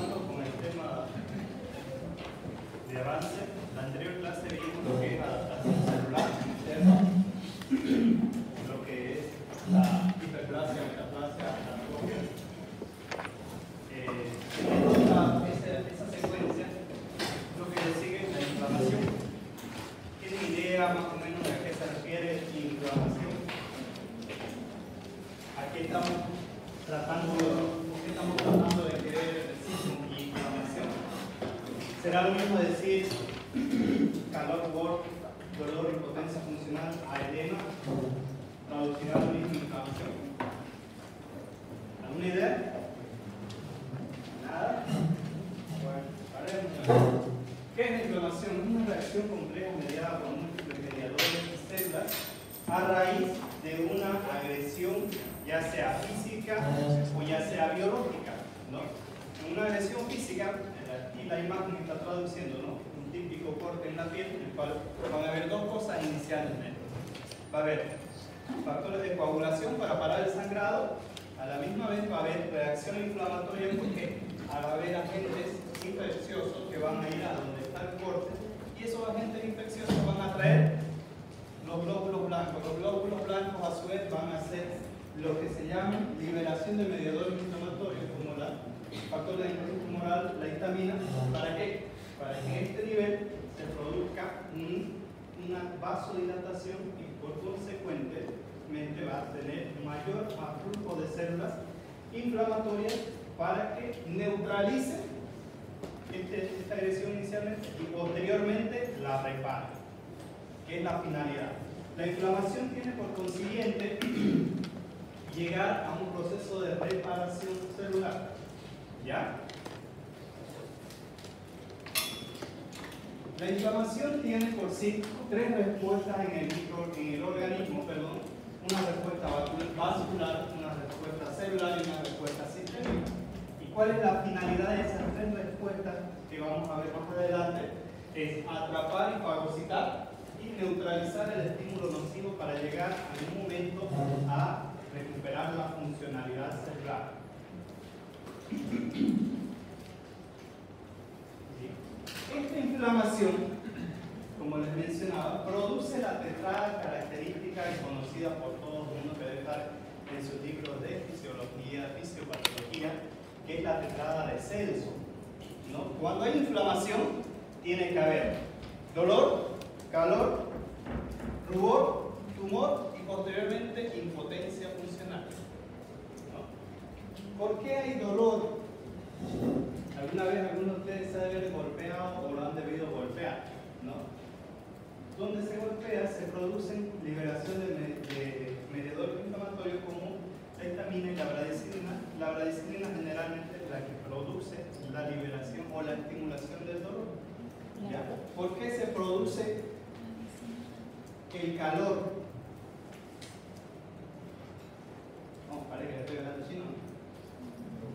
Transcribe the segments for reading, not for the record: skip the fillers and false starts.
continuando con el tema de avance. La anterior clase vimos lo que es adaptación celular interna, lo que es la hiperplasia, metaplasia, atrofia. Esa secuencia, lo que le sigue es la inflamación. ¿Tienen idea más o menos de a qué se refiere inflamación? Aquí estamos tratando de querer decir y inflamación. Será lo mismo decir calor, dolor, impotencia funcional, a edema, traducirá lo mismo inflamación. ¿Alguna idea? ¿Nada? Bueno, ¿qué es la inflamación? Es una reacción compleja mediada por múltiples mediadores y células a raíz de una agresión, ya sea física o ya sea biológica, ¿no? En una agresión física, aquí la imagen está traduciendo, ¿no? Un típico corte en la piel, en el cual van a haber dos cosas inicialmente. Va a haber factores de coagulación para parar el sangrado, a la misma vez va a haber reacción inflamatoria porque va a haber agentes infecciosos que van a ir a donde está el corte y esos agentes infecciosos van a traer los glóbulos blancos. Los glóbulos blancos a su vez van a hacer lo que se llama liberación de mediadores inflamatorios como el factor de tumoral, la histamina. ¿Para qué? Para que en este nivel se produzca una vasodilatación y por consecuentemente va a tener mayor flujo de células inflamatorias para que neutralice esta agresión inicialmente y posteriormente la repare, que es la finalidad. La inflamación tiene por consiguiente llegar a un proceso de reparación celular. ¿Ya? La inflamación tiene por sí tres respuestas en el organismo, una respuesta vascular, una respuesta celular y una respuesta sistémica. ¿Y cuál es la finalidad de esas tres respuestas que vamos a ver más adelante? Es atrapar y fagocitar y neutralizar el estímulo nocivo para llegar en un momento a recuperar la funcionalidad celular. Esta inflamación, como les mencionaba, produce la tetrada característica y conocida por todo el mundo que debe estar en sus libros de fisiología, fisiopatología, que es la tetrada de Celso, ¿no? Cuando hay inflamación, tiene que haber dolor, calor, rubor, tumor y posteriormente impotencia funcional, ¿no? ¿Por qué hay dolor? ¿Alguna vez alguno de ustedes se ha de haber golpeado o lo han debido golpear? ¿No? Donde se golpea se producen liberación de mediadores inflamatorios como la histamina y la bradicilina. La bradicilina generalmente es la que produce la liberación o la estimulación del dolor. ¿Ya? ¿Por qué se produce el calor? No, parece que estoy hablando chino.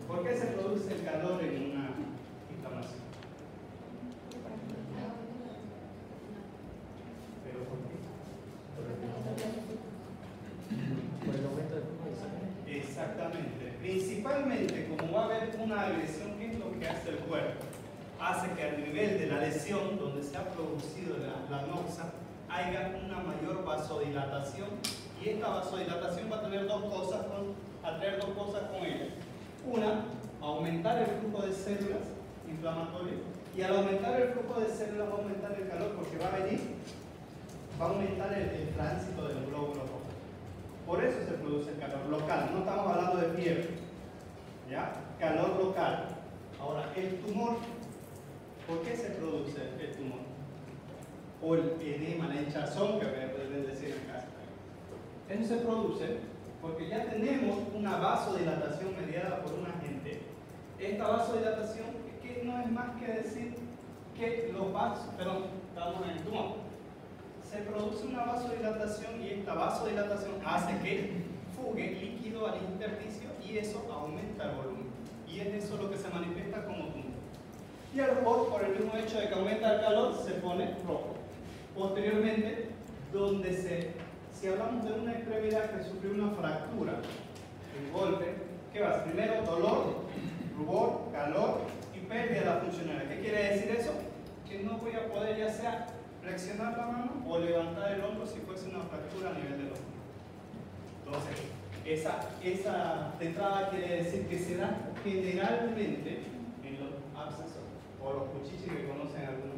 ¿Por qué se produce el calor en una inflamación? ¿Pero por qué? Por el aumento del flujo de sangre. Exactamente. Principalmente, como va a haber una agresión, ¿qué es lo que hace el cuerpo? Hace que al nivel de la lesión, donde se ha producido la noxa, haya una mayor vasodilatación. Y esta vasodilatación va a traer dos cosas con ella. Una, aumentar el flujo de células inflamatorias, y al aumentar el flujo de células va a aumentar el calor porque va a aumentar el tránsito del glóbulo rojo. Por eso se produce el calor local, no estamos hablando de fiebre, ¿ya? Calor local. Ahora, el tumor, ¿por qué se produce el tumor? O el edema, la hinchazón que pueden decir acá. Eso se produce porque ya tenemos una vasodilatación mediada por un agente. Esta vasodilatación, que no es más que decir que los vasos, estamos en el tumor. Se produce una vasodilatación y esta vasodilatación hace que fugue líquido al intersticio y eso aumenta el volumen. Y es eso lo que se manifiesta como tumor. Y el rubor, por el mismo hecho de que aumenta el calor, se pone rojo. Posteriormente, si hablamos de una extremidad que sufrió una fractura, el golpe, ¿qué va? Primero dolor, rubor, calor y flexionar la mano o levantar el hombro si fuese una fractura a nivel del hombro. Entonces, esa entrada quiere decir que se da generalmente en los abscesos o los cuchiches que conocen algunos.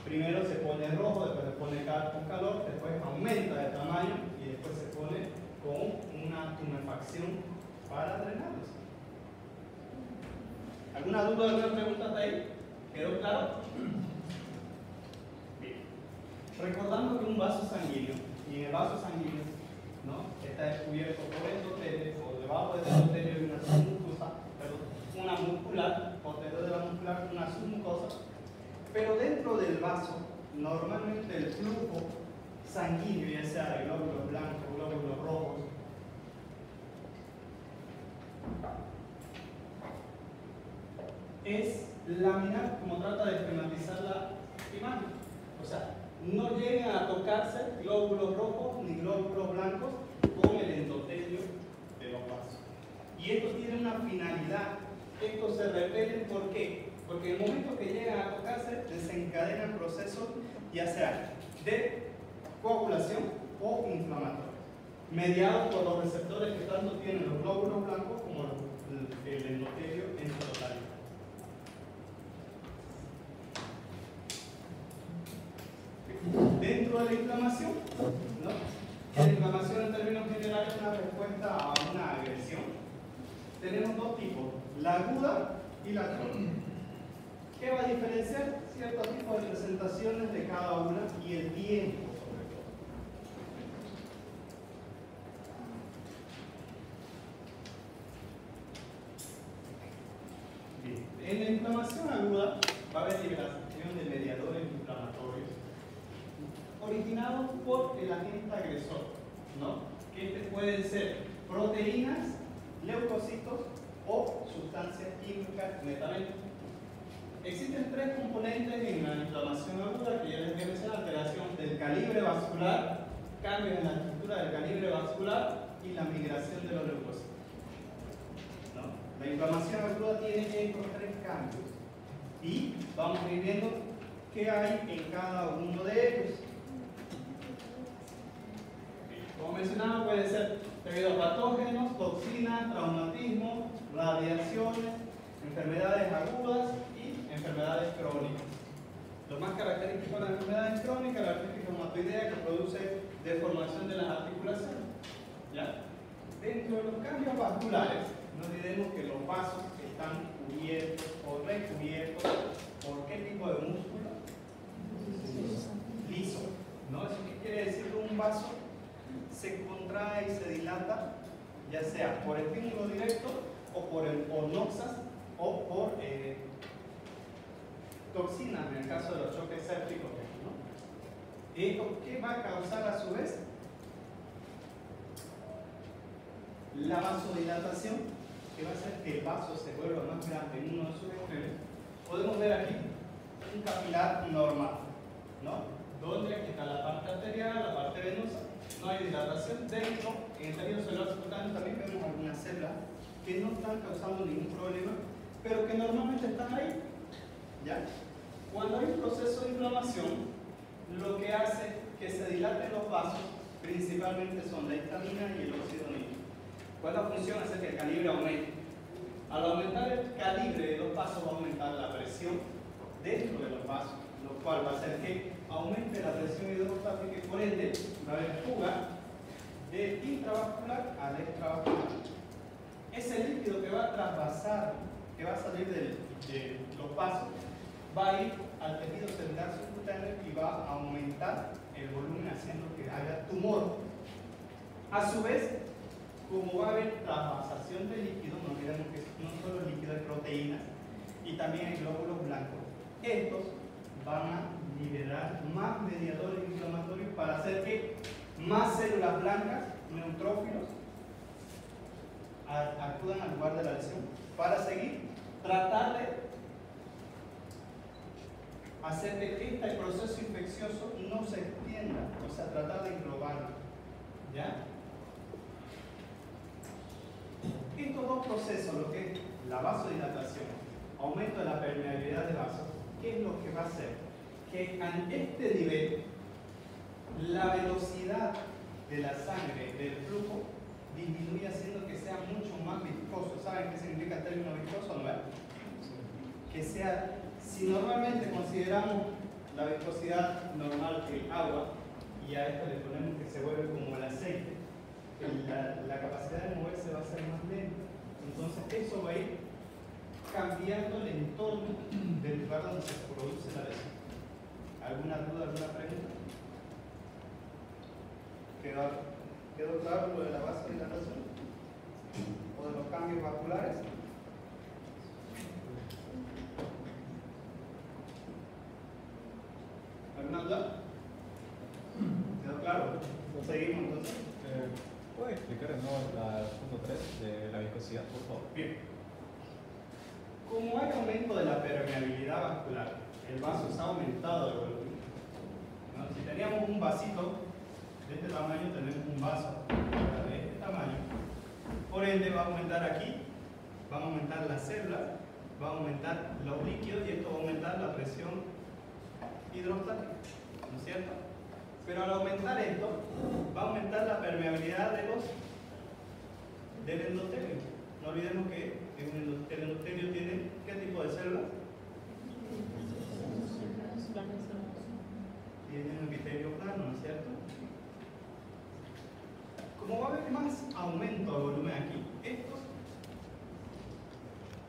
Primero se pone rojo, después se pone con calor, después aumenta de tamaño y después se pone con una tumefacción para drenarlos. ¿Alguna duda, alguna pregunta hasta ahí? ¿Quedó claro? Bien. Recordando que un vaso sanguíneo, y en el vaso sanguíneo, ¿no?, está descubierto por endotelio, o debajo del endotelio hay una submucosa, una muscular, posterior de la muscular, una submucosa, pero dentro del vaso, normalmente el flujo sanguíneo, ya sea de glóbulos blancos, glóbulos rojos, es laminar, como trata de esquematizar la imagen. O sea, no llegan a tocarse glóbulos rojos ni glóbulos blancos con el endotelio de los vasos. Y esto tiene una finalidad. Estos se repelen, ¿por qué? Porque en el momento que llegan a tocarse, desencadenan procesos ya sea de coagulación o inflamatorios, mediados por los receptores que tanto tienen los glóbulos blancos como el endotelio en su totalidad. Dentro de la inflamación, ¿no? La inflamación en términos generales es una respuesta a una agresión. Tenemos dos tipos, la aguda y la crónica. ¿Qué va a diferenciar? Ciertos tipos de presentaciones de cada una y el tiempo, sobre todo. Bien. En la inflamación aguda va a haber liberación de mediadores inflamatorios originados por el agente agresor, ¿no? Que pueden ser proteínas, leucocitos o sustancias químicas netamente. Existen tres componentes en la inflamación aguda que ya les mencioné: alteración del calibre vascular, cambios en la estructura del calibre vascular y la migración de los leucocitos, ¿no? La inflamación aguda tiene estos tres cambios y vamos a ir viendo qué hay en cada uno de ellos. Como mencionaba, puede ser debido a patógenos, toxinas, traumatismo, radiaciones, enfermedades agudas y enfermedades crónicas. Lo más característico de las enfermedades crónicas, la artritis reumatoidea, que produce deformación de las articulaciones. ¿Ya? Dentro de los cambios vasculares, no olvidemos que los vasos están cubiertos o recubiertos por qué tipo de músculo? Liso. ¿No? ¿Eso qué quiere decir? Que un vaso se contrae y se dilata, ya sea por estímulo directo o por noxas o por toxinas, en el caso de los choques sépticos, ¿no? ¿Esto qué va a causar a su vez? La vasodilatación, que va a hacer que el vaso se vuelva más grande en uno de sus extremos. Podemos ver aquí un capilar normal, ¿no? Donde está la parte arterial, la parte venosa, no hay dilatación. Dentro, en el tejido celular subcutáneo también vemos algunas células que no están causando ningún problema, pero que normalmente están ahí. ¿Ya? Cuando hay un proceso de inflamación, lo que hace que se dilaten los vasos principalmente son la histamina y el óxido nítrico. ¿Cuál es la función? Hacer que el calibre aumente. Al aumentar el calibre de los vasos, va a aumentar la presión dentro de los vasos, lo cual va a hacer que aumente la presión hidrostática y por ende va a haber fuga del intravascular al extravascular. Ese líquido que va a trasvasar, que va a salir de los vasos, va a ir al tejido celular subcutáneo y va a aumentar el volumen, haciendo que haya tumor. A su vez, como va a haber trasvasación de líquido, no olvidemos que no solo el líquido, hay proteínas y también hay glóbulos blancos. Estos van a liberar más mediadores inflamatorios para hacer que más células blancas, neutrófilos, acudan al lugar de la lesión para seguir tratar de hacer que este proceso infeccioso no se extienda, o sea, tratar de englobarlo. ¿Ya? Estos dos procesos, lo que es la vasodilatación, aumento de la permeabilidad de vasos, ¿qué es lo que va a hacer? que en este nivel la velocidad de la sangre, del flujo, disminuye haciendo que sea mucho más viscoso. ¿Saben qué significa el término viscoso? ¿No? Que sea, si normalmente consideramos la viscosidad normal que el agua, y a esto le ponemos que se vuelve como el aceite, la capacidad de moverse va a ser más lenta. Entonces eso va a ir cambiando el entorno del lugar donde se produce la lesión. ¿Alguna duda, alguna pregunta? ¿Quedó claro lo de la vasodilatación? ¿O de los cambios vasculares? ¿Alguna duda? ¿Quedó claro? Seguimos entonces. ¿Puede explicar de nuevo el punto 3 de la viscosidad, por favor? Bien. Como hay aumento de la permeabilidad vascular, el vaso se ha aumentado de volumen. ¿No? Si teníamos un vasito de este tamaño, tenemos un vaso de este tamaño. Por ende, va a aumentar aquí, van a aumentar las células, va a aumentar los líquidos y esto va a aumentar la presión hidrostática, ¿no es cierto? Pero al aumentar esto, va a aumentar la permeabilidad del endotelio. No olvidemos que el endotelio tiene ¿qué tipo de células? Tiene un epitelio plano, ¿no es cierto? Como va a haber más aumento de volumen aquí,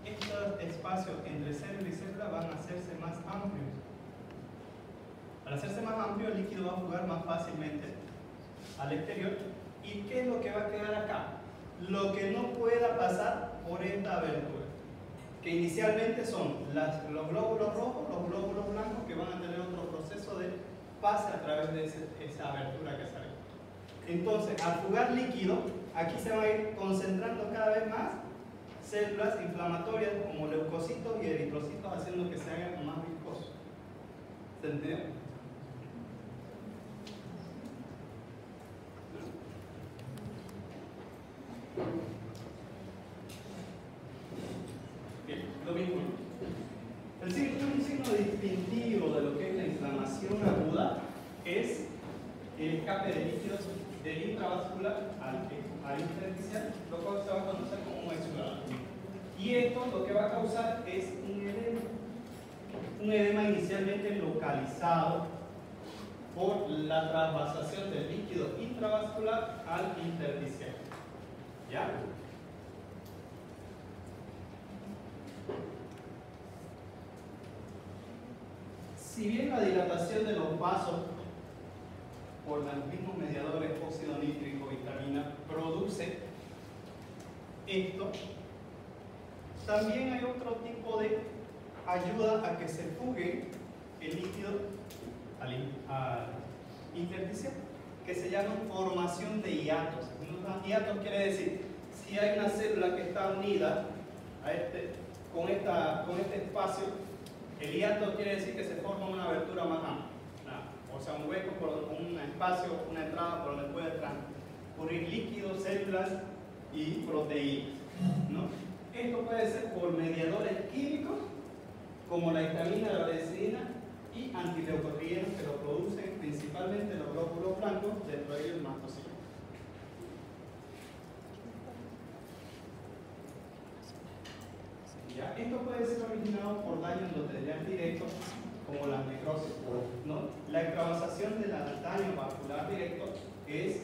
estos espacios entre célula y célula van a hacerse más amplios. Al hacerse más amplio, el líquido va a jugar más fácilmente al exterior. ¿Y qué es lo que va a quedar acá? Lo que no pueda pasar por esta abertura, que inicialmente son los glóbulos rojos, los glóbulos blancos, que van a tener otro proceso de pase a través de esa abertura que sale. Entonces, al jugar líquido, aquí se va a ir concentrando cada vez más células inflamatorias como leucocitos y eritrocitos, haciendo que se hagan más viscosos. ¿Se entiende? Bien, lo mismo. Un signo distintivo de lo que es la inflamación aguda es el escape de líquidos del intravascular al intersticial, lo cual se va a conocer como un exudado. Y esto lo que va a causar es un edema inicialmente localizado por la trasvasación del líquido intravascular al intersticial. ¿Ya? Si bien la dilatación de los vasos por los mismos mediadores óxido nítrico, vitamina, produce esto, también hay otro tipo de ayuda a que se fugue el líquido al intersticial, que se llama formación de hiatos. Hiatos quiere decir, si hay una célula que está unida a con este espacio, el hiato quiere decir que se forma una abertura más amplia. O sea, un hueco, un espacio, una entrada por donde puede transcurrir líquidos, células y proteínas, ¿no? Esto puede ser por mediadores químicos como la histamina, la leucina y antileucotrienos, que lo producen principalmente los glóbulos blancos, dentro de ellos el mastocito. ¿Ya? Esto puede ser originado por daño endotelial directo, como la necrosis, ¿no? La extravasación del daño vascular directo es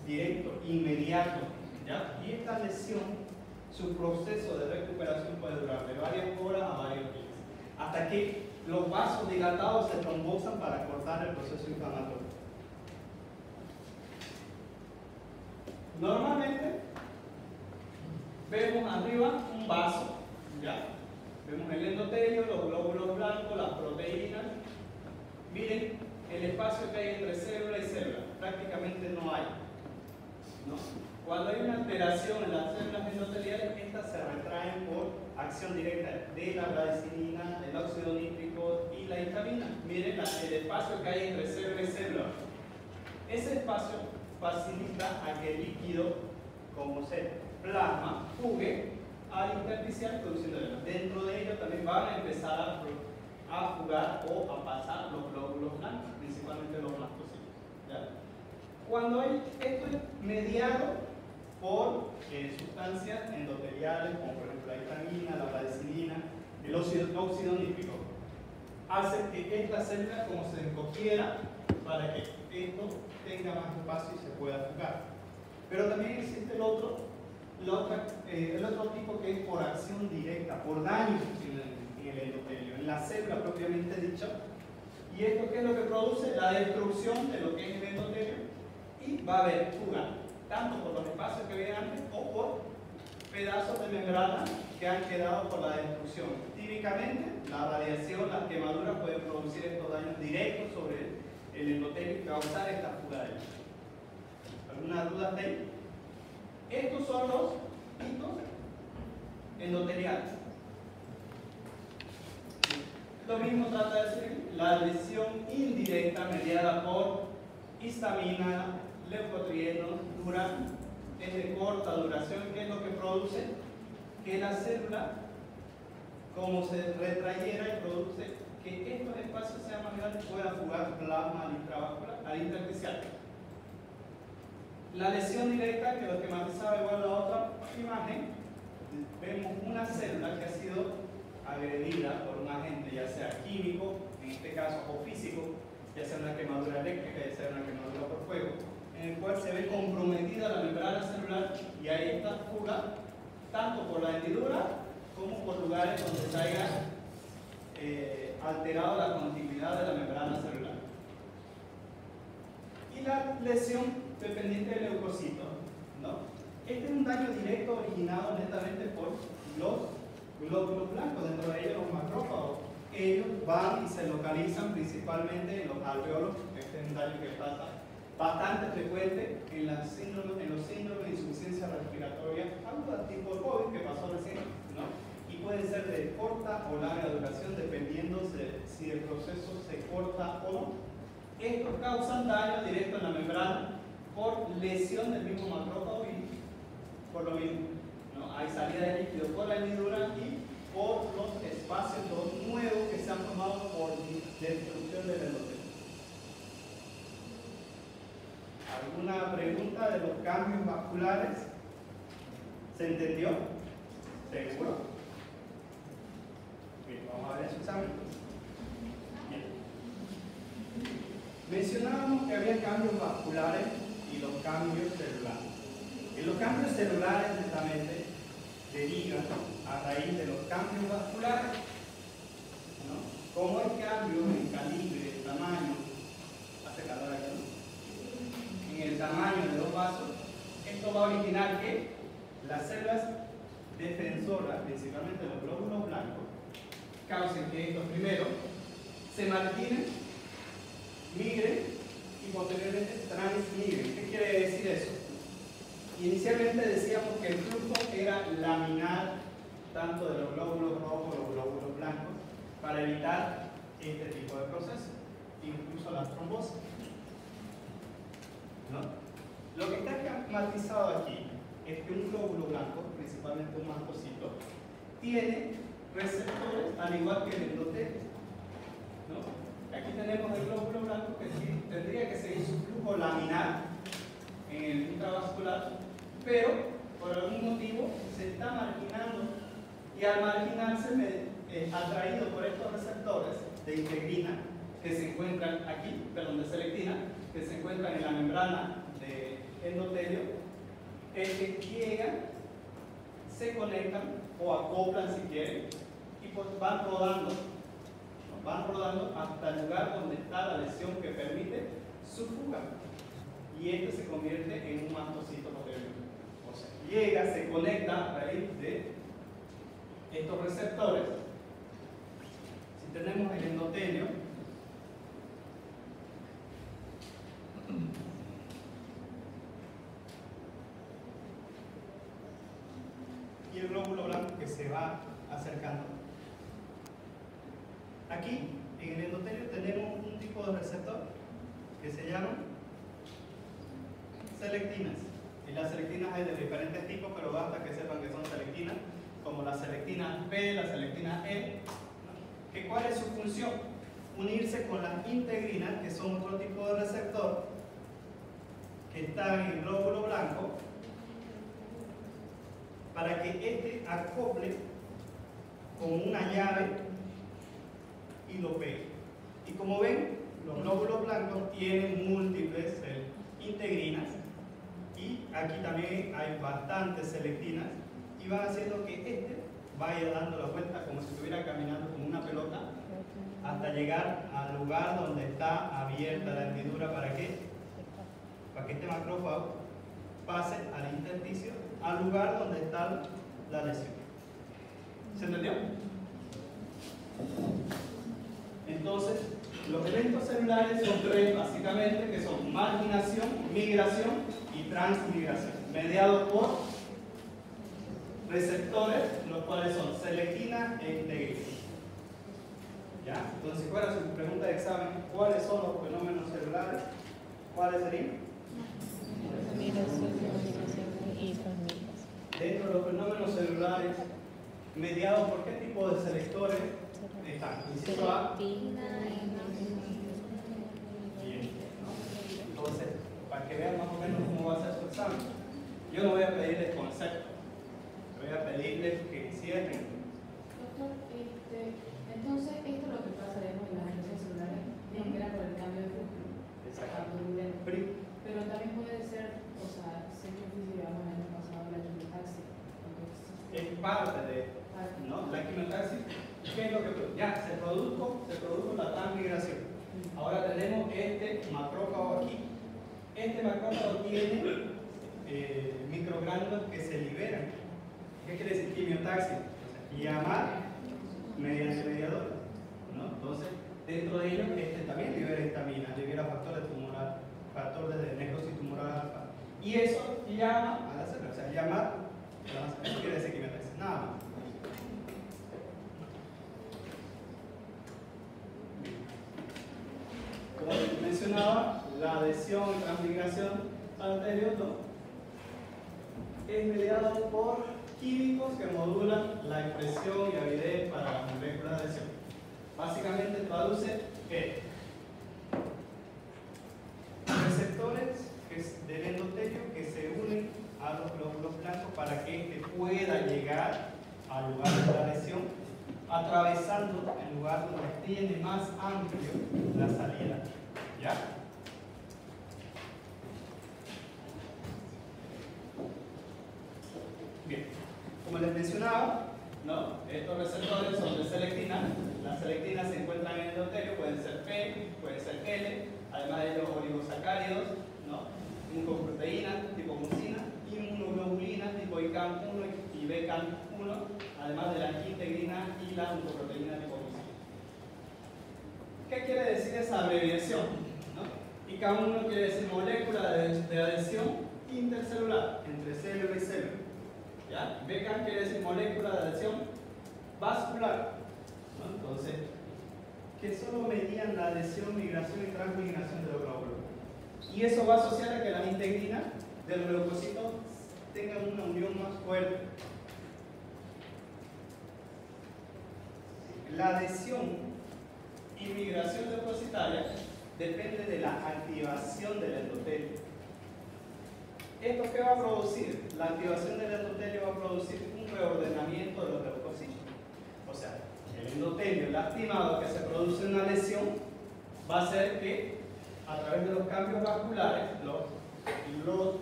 directo, inmediato, ¿ya? Y esta lesión, su proceso de recuperación puede durar de varias horas a varios días, hasta que los vasos dilatados se trombosan para cortar el proceso inflamatorio. Normalmente vemos arriba un vaso, ¿ya? Vemos el endotelio, los glóbulos blancos, las proteínas. Miren el espacio que hay entre célula y célula, prácticamente no hay, ¿no? Cuando hay una alteración en las células endoteliales, estas se retraen por acción directa de la radicinina, del óxido nítrico y la histamina. Miren el espacio que hay entre célula y célula. Ese espacio facilita a que el líquido, como se plasma, fugue al intersticial produciendo edema. Dentro de ello también van a empezar a fugar o a pasar los glóbulos blancos, principalmente los blastocitos, ¿ya? Cuando esto es mediado por sustancias endoteliales, como por ejemplo la histamina, la bradicilina, el óxido nítrico, hace que esta célula como se encogiera para que esto tenga más espacio y se pueda fugar. Pero también existe el otro tipo que es por acción directa, por daño en el endotelio, en la célula propiamente dicha. ¿Y esto qué es lo que produce? La destrucción de lo que es el endotelio, y va a haber fuga, tanto por los espacios que había antes o por pedazos de membrana que han quedado por la destrucción. Típicamente, la radiación, las quemaduras pueden producir estos daños directos sobre el endotelio y causar esta fuga de luz. ¿Alguna duda de ahí? Estos son los hitos endoteliales. Lo mismo trata de decir la lesión indirecta mediada por histamina, leucotrienos, durán, es de corta duración. ¿Qué es lo que produce? Que la célula, como se retrayera y produce que estos espacios sean más grandes, pueda fugar plasma al intravascular, al intersticial. La lesión directa, que lo que matizaba igual a la otra imagen, vemos una célula que ha sido agredida por un agente, ya sea químico, en este caso, o físico, ya sea una quemadura eléctrica, ya sea una quemadura por fuego, en el cual se ve comprometida la membrana celular y hay esta fuga, tanto por la hendidura como por lugares donde se haya alterado la continuidad de la membrana celular. Y la lesión dependiente del leucocito, ¿no? Este es un daño directo originado netamente por los glóbulos blancos, dentro de ellos los macrófagos. Ellos van y se localizan principalmente en los alveolos. Este es un daño que pasa bastante frecuente en los síndromes de insuficiencia respiratoria aguda tipo COVID que pasó recién, ¿no? Y pueden ser de corta o larga duración dependiendo de si el proceso se corta o no. Estos causan daño directo en la membrana por lesión del mismo macrófago y por lo mismo, ¿no? Hay salida de líquido por la hendidura y por los espacios nuevos que se han formado por destrucción del endotelio. ¿Alguna pregunta de los cambios vasculares? ¿Se entendió? ¿Seguro? Bien, vamos a ver su examen. Bien. Mencionábamos que había cambios vasculares y los cambios celulares. En los cambios celulares, netamente, derivan a raíz de los cambios vasculares, ¿no? Como hay cambios en calibre, tamaño, hace calor aquí, ¿no? En el tamaño de los vasos, esto va a originar que las células defensoras, principalmente los glóbulos blancos, causen que estos primero se marginen, migren y posteriormente transmigren. ¿Qué quiere decir eso? Inicialmente decíamos que el flujo era laminar tanto de los glóbulos rojos como los glóbulos blancos para evitar este tipo de procesos, incluso la trombosis, ¿no? Lo que está matizado aquí es que un glóbulo blanco, principalmente un mastocito, tiene receptores al igual que el endotelio, ¿no? Aquí tenemos el glóbulo blanco que sí tendría que seguir su flujo laminar en el intravascular, pero por algún motivo se está marginando y al marginarse atraído por estos receptores de integrina que se encuentran aquí, perdón, de selectina, que se encuentran en la membrana de endotelio, es que llegan, se conectan o acoplan si quieren y pues van rodando hasta el lugar donde está la lesión que permite su fuga. Y este se convierte en un mastocito posteriormente. O sea, llega, se conecta a raíz de estos receptores. Si tenemos el endotelio, y el glóbulo blanco que se va acercando. Aquí, en el endotelio, tenemos un tipo de receptor que se llama selectinas. Y las selectinas hay de diferentes tipos, pero basta que sepan que son selectinas, como la selectina P, la selectina E. ¿Cuál es su función? función, unirse con las integrinas, que son otro tipo de receptor, que están en el glóbulo blanco, para que este acople con una llave y lo pegue. Y como ven, los glóbulos blancos tienen múltiples integrinas, y aquí también hay bastantes selectinas, y van haciendo que este vaya dando la vuelta como si estuviera caminando con una pelota hasta llegar al lugar donde está abierta la hendidura. ¿Para qué? Para que este macrófago pase al intersticio, al lugar donde está la lesión. ¿Se entendió? Entonces, los eventos celulares son tres básicamente, que son marginación, migración y transmigración, mediados por receptores, los cuales son selectina e integrina. ¿Ya? Entonces, si fuera su pregunta de examen, ¿cuáles son los fenómenos celulares? ¿Cuáles serían? Migración, y transmigración. Dentro de los fenómenos celulares, mediados por qué tipo de selectores están. Inciso A. Bien. Entonces, para que vean más o menos cómo va a ser su examen, yo no voy a pedirles conceptos, voy a pedirles que cierren. Doctor, entonces esto es lo que pasa en las agresiones celulares, era por el cambio de flujo. Exactamente. Pero también puede ser, o sea, sé que física, el año pasado la quimiotaxis. Es parte de, ¿no? La quimiotaxis, ¿qué es lo que produce? Ya, se produjo la transmigración. Ahora tenemos este macrófago aquí. Este macrófago tiene microgránulos que se liberan. ¿Qué quiere decir quimiotaxis? O sea, llamar mediante mediador, ¿no? Entonces, dentro de ellos, este también libera histamina, libera factores tumorales, factores de necrosis tumoral alfa. Y eso llama a la célula, o sea, llamar, eso quiere decir quimiotaxis, nada más. Como mencionaba, la adhesión y transmigración anterior, ¿no? Es mediado por químicos que modulan la expresión y avidez para las moléculas de adhesión. Básicamente traduce que receptores del endotelio que se unen a los glóbulos blancos para que éste pueda llegar al lugar de la lesión, atravesando el lugar donde tiene más amplio la salida. ¿Ya? Bien, como les mencionaba, ¿no? Estos receptores son de selectina. Las selectinas se encuentran en el endotelio, pueden ser P, pueden ser L, además de los oligosacáridos, ¿no? Mucoproteínas tipo mucina, inmunoglobulinas tipo ICAM1 y BCAM1, además de la integrina y la mucoproteína tipo mucina. ¿Qué quiere decir esa abreviación? ¿No? ICAM1 quiere decir molécula de adhesión intercelular, entre célula y célula. ¿Ya? BCAM quiere decir molécula de adhesión vascular, ¿no? Entonces, que solo medían la adhesión, migración y transmigración de los glóbulos. Y eso va a asociar a que las integrinas de los leucocitos tengan una unión más fuerte. La adhesión y migración leucocitaria depende de la activación del endotelio. ¿Esto qué va a producir? La activación del endotelio va a producir un reordenamiento de los leucocitos. O sea, el endotelio lastimado que se produce en una lesión va a hacer que a través de los cambios vasculares los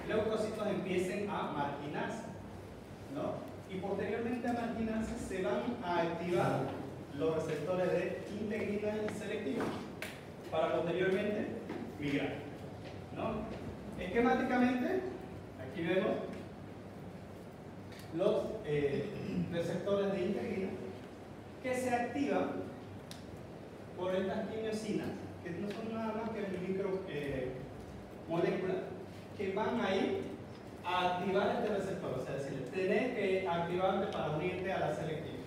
leucocitos empiecen a marginarse, ¿no? Y posteriormente a marginarse se van a activar los receptores de integrina y selectina para posteriormente migrar, ¿no? Esquemáticamente, aquí vemos los receptores de integrina que se activan por estas quimiosinas, que no son nada más que micromoléculas que van a ir a activar este receptor, o sea, es decir, tenés que activarte para unirte a la selectina,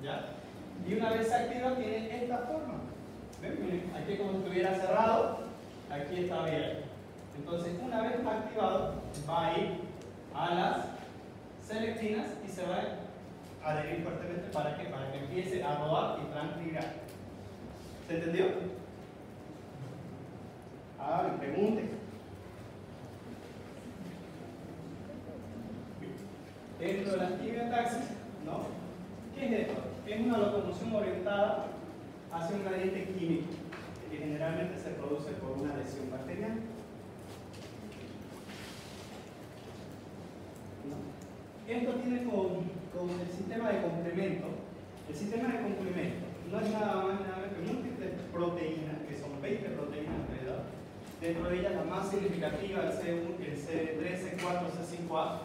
¿ya? Y una vez se activa, tiene esta forma. ¿Ven? Aquí como si estuviera cerrado, aquí está abierto. Entonces, una vez activado, va a ir a las selectinas y se va a adherir fuertemente para que empiece a rodar y transmigrar. ¿Se entendió? Ah, me pregunten. Dentro de la quimiotaxis, ¿no? ¿Qué es esto? Es una locomoción orientada hacia un gradiente químico que generalmente se produce por una lesión bacteriana. ¿No? Esto tiene con el sistema de complemento. El sistema de complemento no es nada más nada menos que múltiples proteínas, que son 20 proteínas alrededor. Dentro de ellas la más significativa, el C1, el C3, C4, C5A.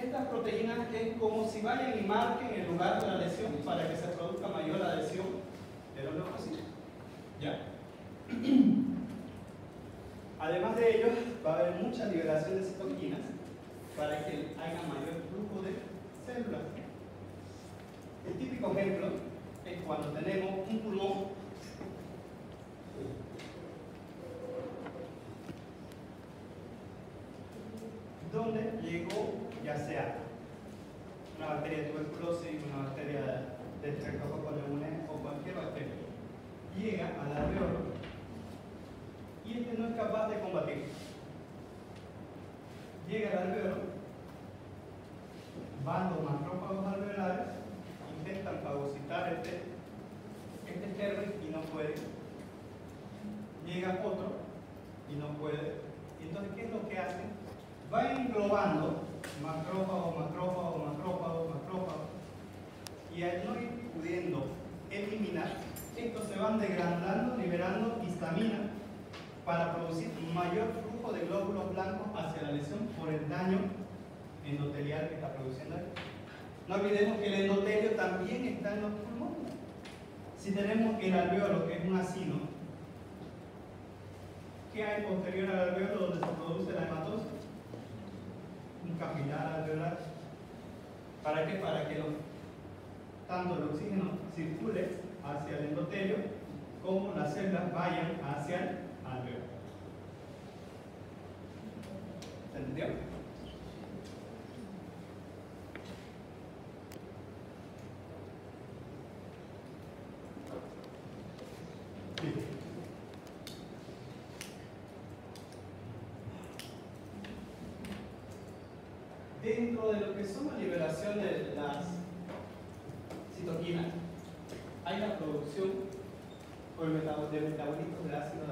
Estas proteínas es como si vayan y marquen el lugar de la lesión para que se produzca mayor adhesión de los leucocitos. ¿Ya? Además de ello, va a haber mucha liberación de citoquinas para que haya mayor flujo de células. El típico ejemplo es cuando tenemos un pulmón donde llegó ya sea una bacteria de tuberculosis, una bacteria de Streptococcus pneumoniae o cualquier bacteria, llega al alveolo y este no es capaz de combatir. Llega al alveolo, van los macrófagos alveolares, intentan fagocitar este germen y no pueden. Llega otro y no puede. Entonces, ¿qué es lo que hacen? Va englobando macrófago, macrófago, macrófago, macrófago, y al no ir pudiendo eliminar, estos se van degradando, liberando histamina para producir mayor flujo de glóbulos blancos hacia la lesión por el daño endotelial que está produciendo ahí. No olvidemos que el endotelio también está en los pulmones. Si tenemos el alveolo, que es un acino, ¿qué hay posterior al alveolo donde se produce la hematosis? Un capilar alveolar. ¿Para qué? Para que tanto el oxígeno circule hacia el endotelio como las células vayan hacia el alveolo. ¿Se entendió? Sí. Dentro de lo que son la liberación de las citoquinas, hay la producción por el metabolismo de ácido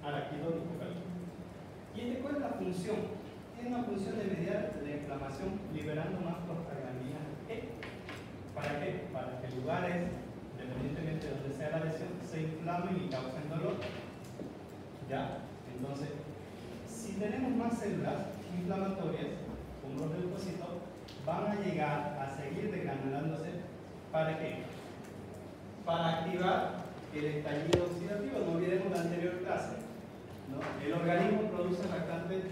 araquidónico. ¿Y este cuál es la función? Tiene una función de mediar la inflamación liberando más prostaglandinas E. ¿Para qué? Para que lugares, independientemente de donde sea la lesión, se inflamen y causen dolor. ¿Ya? Entonces, si tenemos más células inflamatorias, como los leucocitos, van a llegar a seguir desgranulándose. ¿Para qué? Para activar el estallido oxidativo. No olvidemos la anterior clase, ¿no? El organismo produce reactantes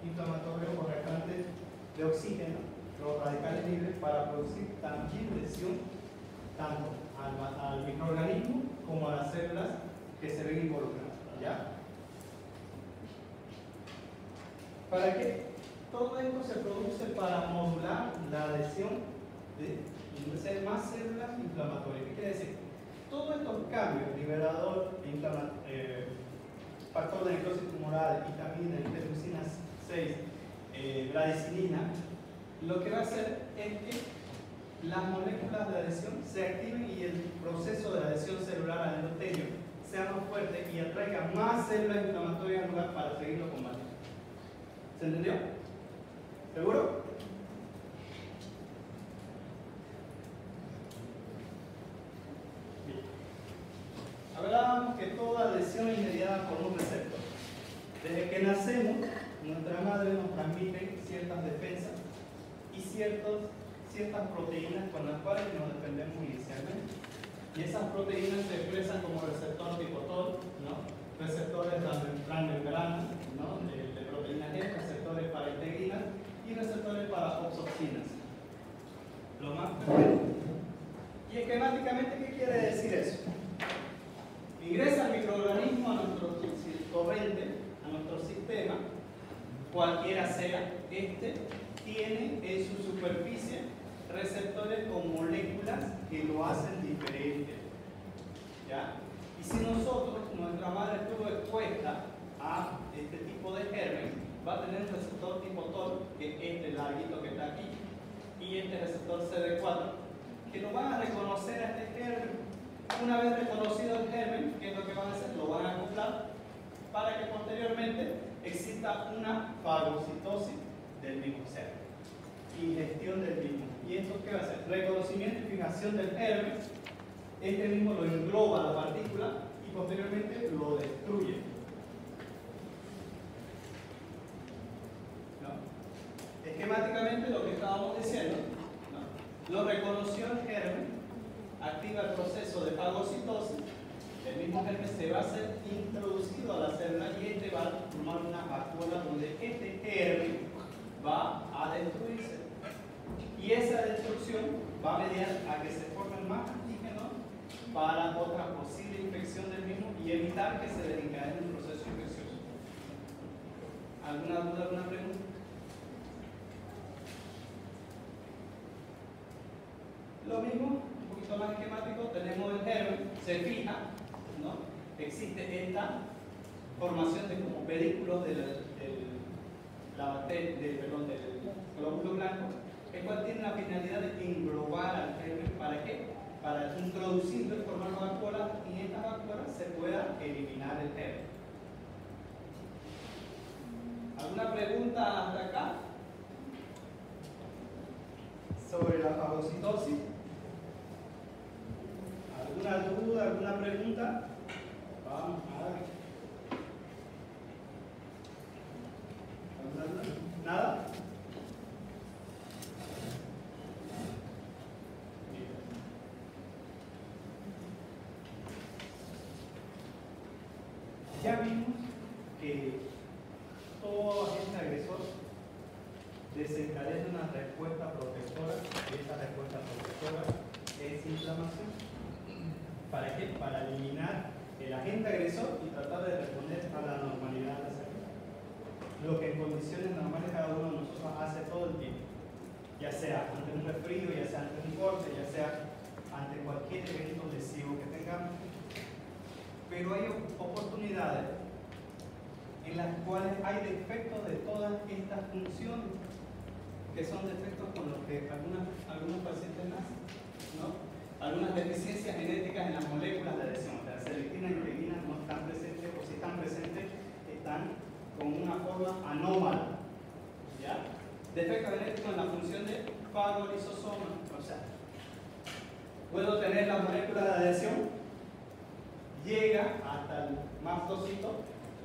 inflamatorios o reactantes de oxígeno, los radicales libres, para producir también lesión tanto al microorganismo como a las células que se ven involucradas. ¿Ya? ¿Para qué? Todo esto se produce para modular la adhesión de más células inflamatorias. ¿Qué quiere decir? Todos estos cambios, liberador, factor de necrosis tumoral, vitamina, interleucina 6, bradicinina, lo que va a hacer es que las moléculas de adhesión se activen y el proceso de adhesión celular al endotelio sea más fuerte y atraiga más células inflamatorias al lugar para seguirlo combatiendo. ¿Se entendió? ¿Seguro? Bien. Hablábamos que toda lesión es mediada por un receptor. Desde que nacemos, nuestra madre nos transmite ciertas defensas y ciertas proteínas con las cuales nos defendemos inicialmente. Y esas proteínas se expresan como receptor tipo TOL, ¿no? Receptores transmembranas, ¿no? de proteínas G, receptores para integrinas y receptores para oxocinas. Lo más perfecto. Y esquemáticamente, ¿qué quiere decir eso? Ingresa el microorganismo a nuestro corriente, a nuestro sistema, cualquiera sea este, tiene en su superficie receptores con moléculas que lo hacen diferente. ¿ya? Y si nosotros, nuestra madre estuvo expuesta a este tipo de germen, va a tener un receptor tipo TOL, que es este larguito que está aquí, y este receptor CD4, que lo van a reconocer a este germen. Una vez reconocido el germen, ¿qué es lo que van a hacer? Lo van a acoplar para que posteriormente exista una fagocitosis del mismo ser, ingestión del mismo. ¿Y esto qué va a hacer? Reconocimiento y fijación del germen. Este mismo lo engloba la partícula y posteriormente lo destruye. ¿No? Esquemáticamente lo que estábamos diciendo, ¿no? Lo reconoció el germen, activa el proceso de fagocitosis, el mismo germen se va a ser introducido a la célula y este va a formar una vacuola donde este germen va a destruirse. Y esa destrucción va a mediar a que se formen más antígenos para otra posible infección del mismo y evitar que se desencadene un proceso infeccioso. ¿Alguna duda, alguna pregunta? Lo mismo, un poquito más esquemático, tenemos el germen, se fija, ¿no? Existe esta formación de como pedículos del glóbulo blanco, el cual tiene la finalidad de englobar al germen. ¿Para qué? Para introducirlo y formar vacuolas y en estas vacuolas se pueda eliminar el germen. ¿Alguna pregunta hasta acá? Sobre la fagocitosis. ¿Alguna duda, alguna pregunta? Vamos a ver. ¿Alguna duda? ¿Nada? Ya vimos que todo agente agresor desencadena una respuesta protectora y esa respuesta protectora es inflamación. ¿Para qué? Para eliminar el agente agresor y tratar de responder a la normalidad de la célula. Lo que en condiciones normales cada uno de nosotros hace todo el tiempo, ya sea ante un resfrío, ya sea ante un corte, ya sea ante cualquier evento lesivo que tengamos. Pero hay oportunidades en las cuales hay defectos de todas estas funciones, que son defectos con los que algunos pacientes nacen, ¿no? Algunas deficiencias genéticas en las moléculas de adhesión, la selectina y integrina no están presentes, o si están presentes, están con una forma anómala, ¿ya? Defectos genéticos en la función de fagolisosoma, o sea, puedo tener las moléculas de adhesión, llega hasta el mastocito,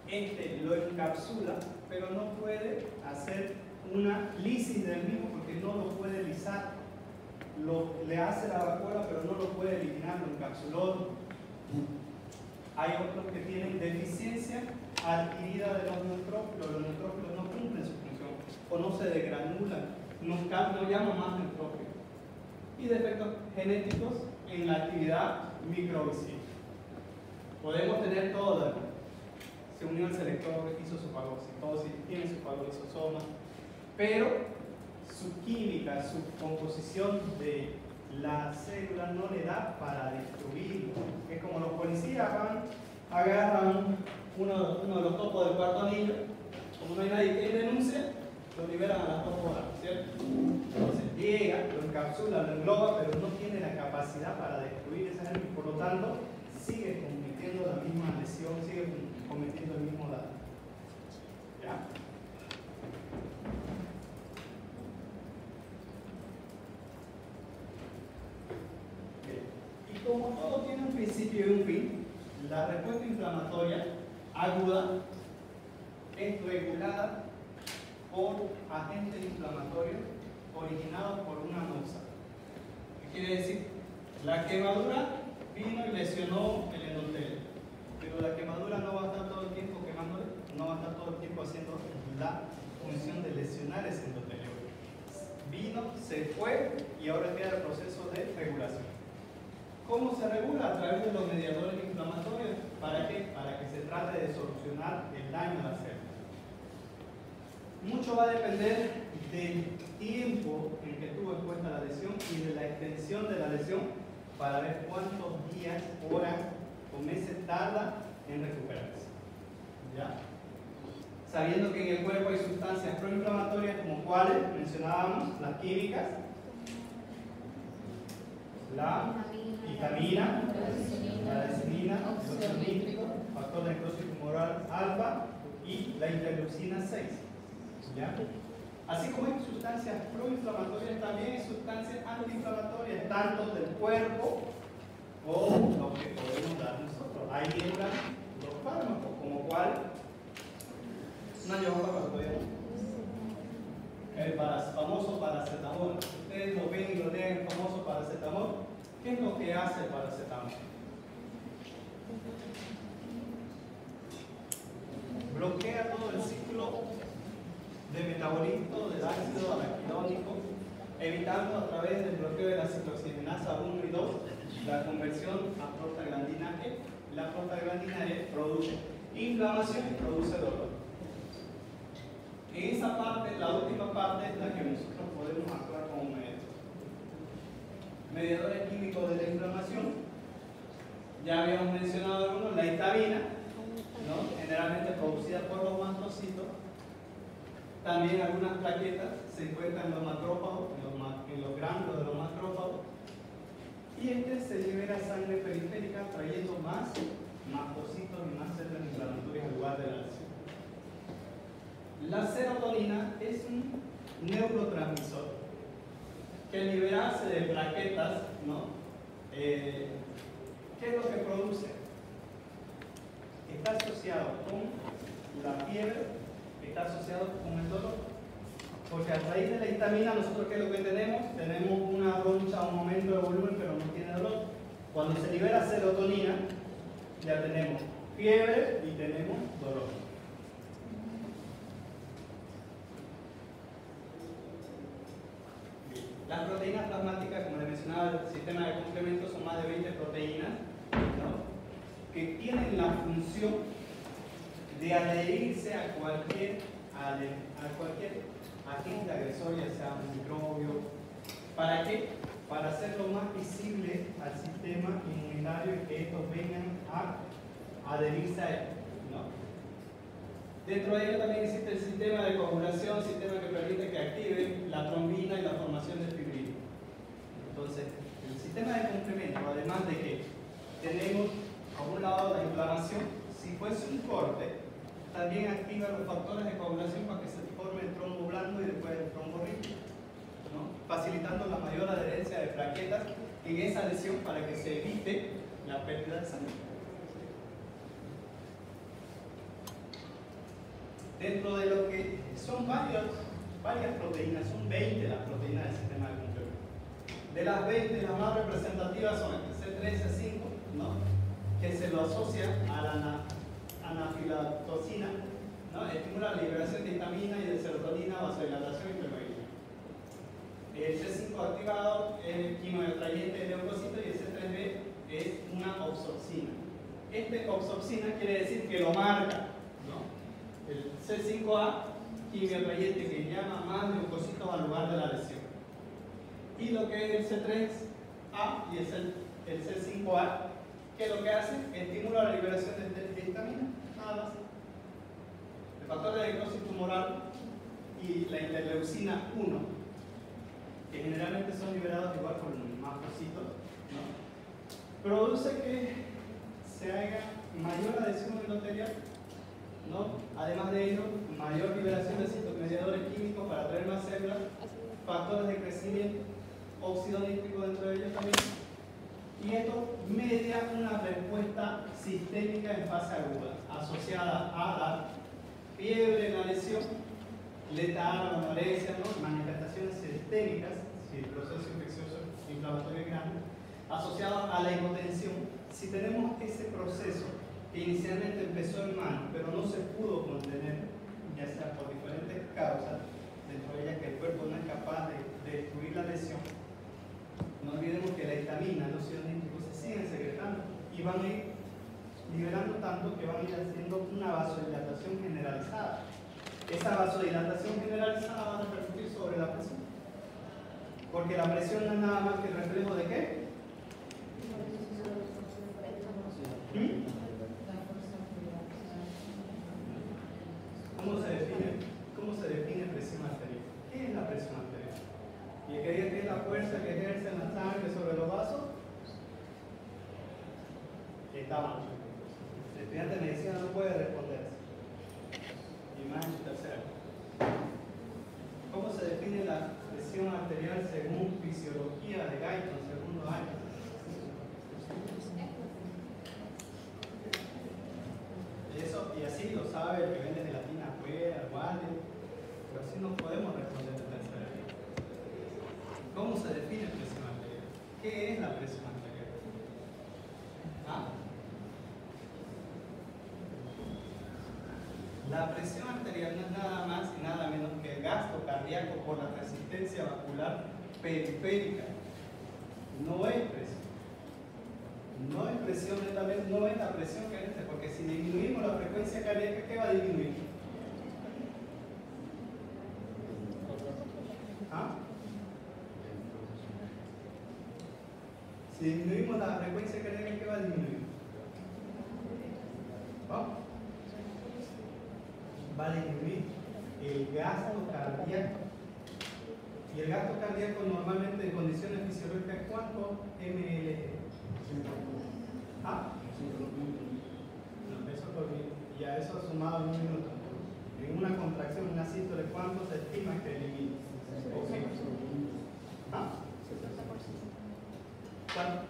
este lo encapsula, pero no puede hacer una lisis del mismo porque no lo puede lisar. Le hace la vacuola, pero no lo puede eliminar, lo encapsuló. Hay otros que tienen deficiencia adquirida de los neutrófilos no cumplen su función o no se degranulan, no llaman más neutrófilos. Y defectos genéticos en la actividad microvisible. Podemos tener todo. Se unió el selector, hizo su fagocitosis, tiene su fagolisosoma, pero su química, su composición de la célula no le da para destruirlo. Es como los policías agarran uno de los topos del cuarto anillo, como no hay nadie que denuncie, lo liberan a las 2 horas, ¿cierto? Entonces llega, lo encapsula, lo engloba, pero no tiene la capacidad para destruir esa germen y por lo tanto sigue cometiendo la misma lesión, sigue cometiendo el mismo daño. ¿Ya? Y como todo tiene un principio y un fin, la respuesta inflamatoria aguda es regulada por agentes inflamatorios originados por una noxa. ¿Qué quiere decir? La quemadura vino y lesionó el endotelio, pero la quemadura no va a estar todo el tiempo quemándole, no va a estar todo el tiempo haciendo la función de lesionar ese endotelio. Vino, se fue y ahora queda el proceso de regulación. ¿Cómo se regula? A través de los mediadores inflamatorios. ¿Para qué? Para que se trate de solucionar el daño a la célula. Mucho va a depender del tiempo en que estuvo expuesta la lesión y de la extensión de la lesión para ver cuántos días, horas o meses tarda en recuperarse. ¿Ya? Sabiendo que en el cuerpo hay sustancias proinflamatorias como cuáles mencionábamos, las químicas, la vitamina, la desinina, el óxido nítrico, factor de necrosis tumoral alfa y la interleucina 6. ¿Ya? Así como hay sustancias proinflamatorias, también hay sustancias antiinflamatorias, tanto del cuerpo como lo que podemos dar nosotros. Ahí entran los fármacos, como cuál, una llave el famoso paracetamol. Ustedes lo ven y lo leen, el famoso paracetamol. ¿Qué es lo que hace el paracetamol? Bloquea todo el ciclo de metabolismo del ácido araquidónico, evitando a través del bloqueo de la ciclooxigenasa 1 y 2 la conversión a prostaglandina E. La prostaglandina E produce inflamación y produce dolor. En esa parte, la última parte es la que nosotros podemos actuar como mediador. Mediadores químicos de la inflamación, ya habíamos mencionado algunos, la histamina, ¿no? Generalmente producida por los mastocitos. También algunas plaquetas se encuentran en los macrófagos, en los gránulos de los macrófagos. Y se libera sangre periférica trayendo más mastocitos y más células inflamatorias al lugar de la lesión. La serotonina es un neurotransmisor que al liberarse de plaquetas, ¿no? ¿Qué es lo que produce? Está asociado con la fiebre, está asociado con el dolor. Porque a raíz de la histamina, nosotros ¿qué es lo que tenemos? Tenemos una roncha, un aumento de volumen, pero no tiene dolor. Cuando se libera serotonina, ya tenemos fiebre y tenemos dolor. Las proteínas plasmáticas, como les mencionaba, el sistema de complementos son más de 20 proteínas, ¿no? Que tienen la función de adherirse a cualquier agente agresor, ya sea un microbio. ¿Para qué? Para hacerlo más visible al sistema inmunitario y que estos vengan a adherirse a él, ¿no? Dentro de ello también existe el sistema de coagulación, sistema que permite que active la trombina y la formación de fibrina. Entonces, el sistema de complemento, además de que tenemos a un lado la inflamación, si fuese un corte, también activa los factores de coagulación para que se forme el trombo blando y después el trombo rígido, ¿no? Facilitando la mayor adherencia de plaquetas en esa lesión para que se evite la pérdida de sangre. Dentro de lo que son varias proteínas, son 20 las proteínas del sistema de complemento. De las 20, las más representativas son el C3, C5, ¿no? Que se lo asocia a la anafilatoxina, ¿no? Estimula la liberación de histamina y de serotonina, vasodilatación y hemoglobina. El C5 activado es el quimiotrayente de leucocito y el C3b es una opsopsina. Este opsopsina quiere decir que lo marca, ¿no? El C5a, quimiotrayente que llama más leucocitos al lugar de la lesión. Y lo que es el C3a y es el C5a, que lo que hace estimula la liberación de histamina, nada más. El factor de necrosis tumoral y la interleucina 1, que generalmente son liberados igual por los mastocitos, ¿no? Produce que se haga mayor adhesión endotelial, ¿no? Además de ello, mayor liberación de citomediadores químicos para atraer más células, factores de crecimiento, óxido nítrico dentro de ellos también. Y esto media una respuesta sistémica en fase aguda, asociada a la fiebre en la lesión, letal, anorexia, ¿no? Manifestaciones sistémicas, si el proceso infeccioso inflamatorio es grande, asociado a la hipotensión. Si tenemos ese proceso que inicialmente empezó en mano, pero no se pudo contener, ya sea por diferentes causas, dentro de ellas que el cuerpo no es capaz de destruir la lesión, no olvidemos que la histamina, los óxidos nítricos se siguen secretando y van a ir liberando tanto que van a ir haciendo una vasodilatación generalizada. Esa vasodilatación generalizada va a repercutir sobre la presión, porque la presión no es nada más que el reflejo de ¿qué? tamaño. El estudiante de medicina no puede responder. Imagen tercera. ¿Cómo se define la presión arterial según fisiología de Guyton, segundo año? Y así lo sabe el que vende gelatina afuera, guardia, pero así no podemos responder de tercera. ¿Cómo se define presión arterial? ¿Qué es la presión arterial? ¿Ah? La presión arterial no es nada más y nada menos que el gasto cardíaco por la resistencia vascular periférica. No es presión. No es presión, netamente, no es la presión que es porque si disminuimos la frecuencia cardíaca, ¿qué va a disminuir? ¿Ah? Si disminuimos la frecuencia cardíaca, ¿qué va a disminuir? ¿Ah? Va a disminuir el gasto cardíaco. Y el gasto cardíaco normalmente en condiciones fisiológicas, ¿cuánto ml es? ¿Ah? No, eso por ya eso sumado en un minuto. En una contracción, una sístole, ¿cuánto se estima que elimina? Okay. ¿Ah? ¿Cuánto?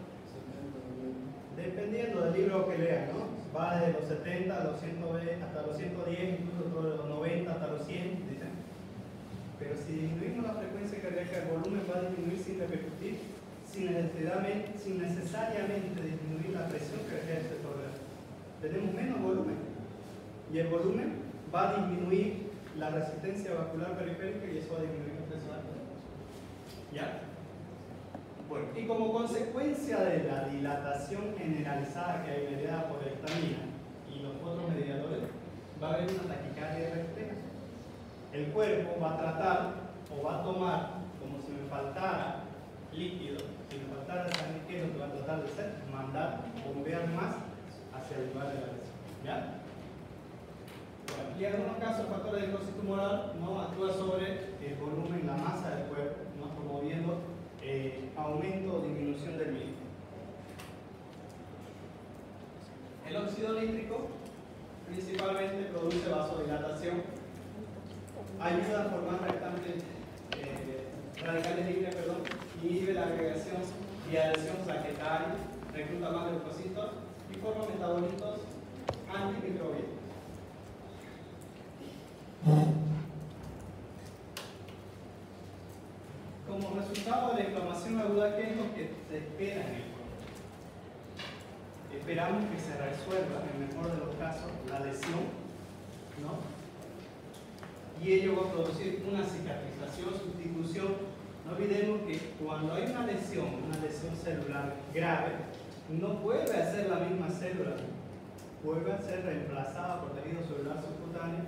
Dependiendo del libro que lean, ¿no? Va desde los 70 a los 120, hasta los 110, incluso de los 90 hasta los 100, dicen. Pero si disminuimos la frecuencia cardíaca, el volumen va a disminuir sin repercutir, sin necesariamente disminuir la presión que ejerce el órgano. Tenemos menos volumen y el volumen va a disminuir la resistencia vascular periférica y eso va a disminuir la presión arterial. ¿Ya? Bueno, y como consecuencia de la dilatación generalizada que hay mediada por la histamina y los otros mediadores, va a haber una taquicardia refleja. El cuerpo va a tratar o va a tomar como si me faltara líquido, si me faltara sangre, ¿qué es lo que va a tratar de hacer? Mandar, bombear más hacia el lugar de la lesión. ¿Ya? Bueno, y en algunos casos el factor de necrosis tumoral no actúa sobre el volumen, la masa del cuerpo, no promoviendo aumento o disminución del mismo. El óxido nítrico principalmente produce vasodilatación, ayuda a formar radicales libres, inhibe la agregación y adhesión plaquetaria, recluta más leucocitos y forma metabolitos antimicrobianos. Como resultado de la inflamación aguda, ¿qué es lo que se espera en el cuerpo? Esperamos que se resuelva, en el mejor de los casos, la lesión, ¿no? Y ello va a producir una cicatrización, sustitución. No olvidemos que cuando hay una lesión celular grave, no vuelve a ser la misma célula, vuelve a ser reemplazada por tejido celular subcutáneo,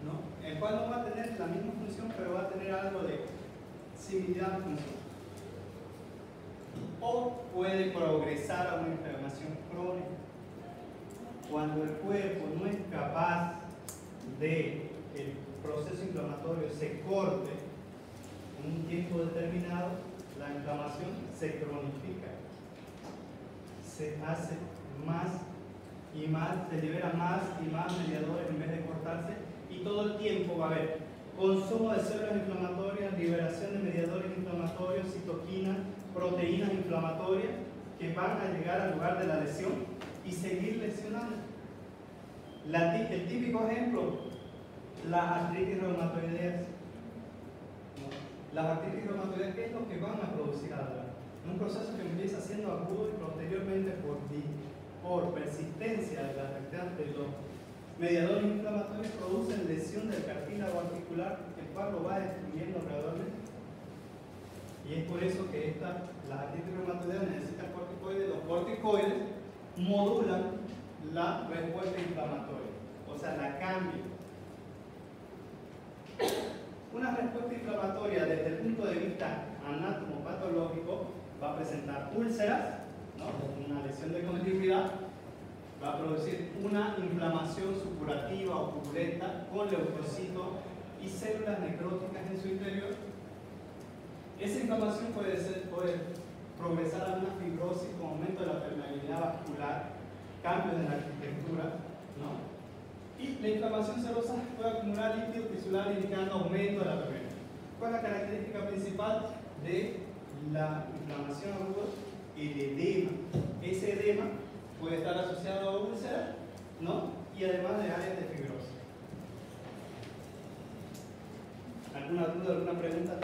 ¿no? El cual no va a tener la misma función, pero va a tener algo de similar función. O puede progresar a una inflamación crónica. Cuando el cuerpo no es capaz de el proceso inflamatorio se corte en un tiempo determinado, la inflamación se cronifica, se hace más y más, se libera más y más mediadores en vez de cortarse, y todo el tiempo va a haber consumo de células inflamatorias, liberación de mediadores inflamatorios, citoquinas, proteínas inflamatorias que van a llegar al lugar de la lesión y seguir lesionando. El típico ejemplo, las artritis reumatoideas. Las artritis reumatoideas, ¿qué es lo que van a producir ahora? Un proceso que empieza siendo agudo y posteriormente por persistencia de los mediadores inflamatorios producen lesión del cartílago articular, el cual lo va destruyendo gradualmente. Y es por eso que las artritis reumatoideas necesitan corticoides. Los corticoides modulan la respuesta inflamatoria, o sea, la cambian. Una respuesta inflamatoria desde el punto de vista anatomopatológico va a presentar úlceras, ¿no? Una lesión de conectividad, va a producir una inflamación supurativa o purulenta con leucocitos y células necróticas en su interior. Esa inflamación puede progresar a una fibrosis con aumento de la permeabilidad vascular, cambios en la arquitectura, ¿no? Y la inflamación serosa puede acumular líquido tisular indicando aumento de la permeabilidad. ¿Cuál es la característica principal de la inflamación aguda? El edema. Ese edema puede estar asociado a úlcera, ¿no? Y además de áreas de fibrosis. ¿Alguna duda, alguna pregunta?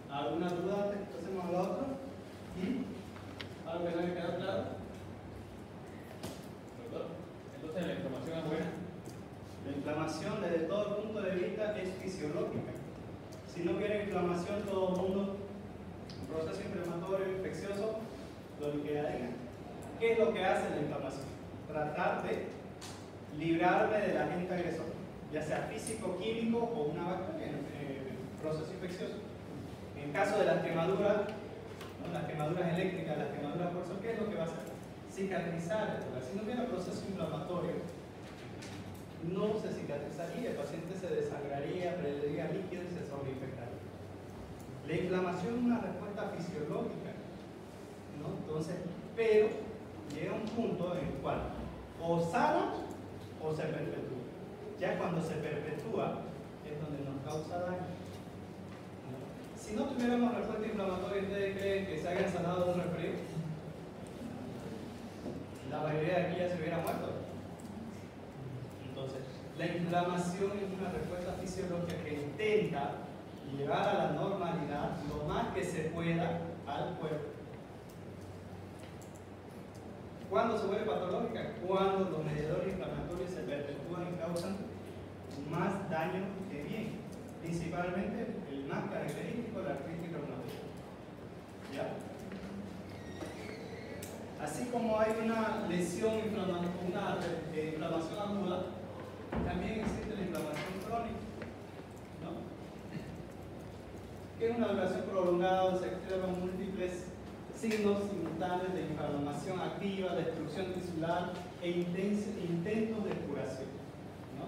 ¿Alguna duda? Pasemos a la otra. ¿Algo que no haya quedado claro? Doctor, entonces la inflamación es buena. La inflamación desde todo punto de vista es fisiológica. Si no hubiera inflamación, todo el mundo, un proceso inflamatorio infeccioso, lo liquidaría. ¿Qué es lo que hace la inflamación? Tratar de librarme del agente agresor, ya sea físico, químico o una bacteria, proceso infeccioso. En caso de las quemaduras, ¿no? Las quemaduras eléctricas, las quemaduras por eso, ¿qué es lo que va a hacer? Cicatrizar el lugar. Si no hubiera proceso inflamatorio, no se cicatrizaría, el paciente se desangraría, perdería líquido y se sobreinfectaría. La inflamación es una respuesta fisiológica, ¿no? Entonces, pero llega un punto en el cual o sana o se perpetúa. Ya cuando se perpetúa es donde nos causa daño, ¿no? Si no tuviéramos respuesta inflamatoria, ¿ustedes creen que se hayan sanado de un resfrío? La mayoría de aquí ya se hubiera muerto. Entonces, la inflamación es una respuesta fisiológica que intenta llevar a la normalidad lo más que se pueda al cuerpo. ¿Cuándo se vuelve patológica? Cuando los mediadores inflamatorios se perpetúan y causan más daño que bien. Principalmente el más característico, la artritis reumatoidea. ¿Ya? Así como hay una lesión una inflamación aguda, también existe la inflamación crónica, ¿no? Que es una duración prolongada, se observan múltiples signos simultáneos de inflamación activa, destrucción tisular e intentos de curación, ¿no?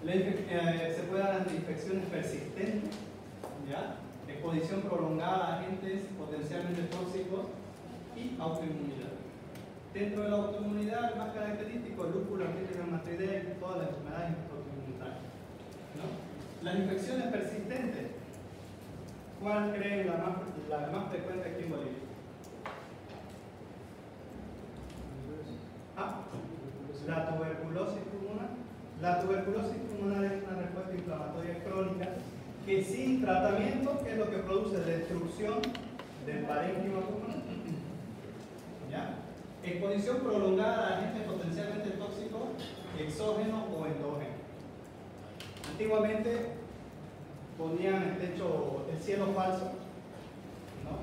Se puede dar ante infecciones persistentes, ¿ya? Exposición prolongada a agentes potencialmente tóxicos y autoinmunidad. Dentro de la autoinmunidad, el más característico, el lúpulo, artritis reumatoidea y todas las enfermedades autoinmunitarias, ¿no? Las infecciones persistentes, ¿cuál creen la más frecuente aquí en Bolivia? ¿Ah? La tuberculosis pulmonar. La tuberculosis pulmonar es una respuesta inflamatoria crónica que sin tratamiento, ¿qué es lo que produce? Destrucción del parénquima pulmonar. ¿Ya? Exposición prolongada a agentes potencialmente tóxicos, exógenos o endógenos. Antiguamente ponían el techo, el cielo falso, ¿no?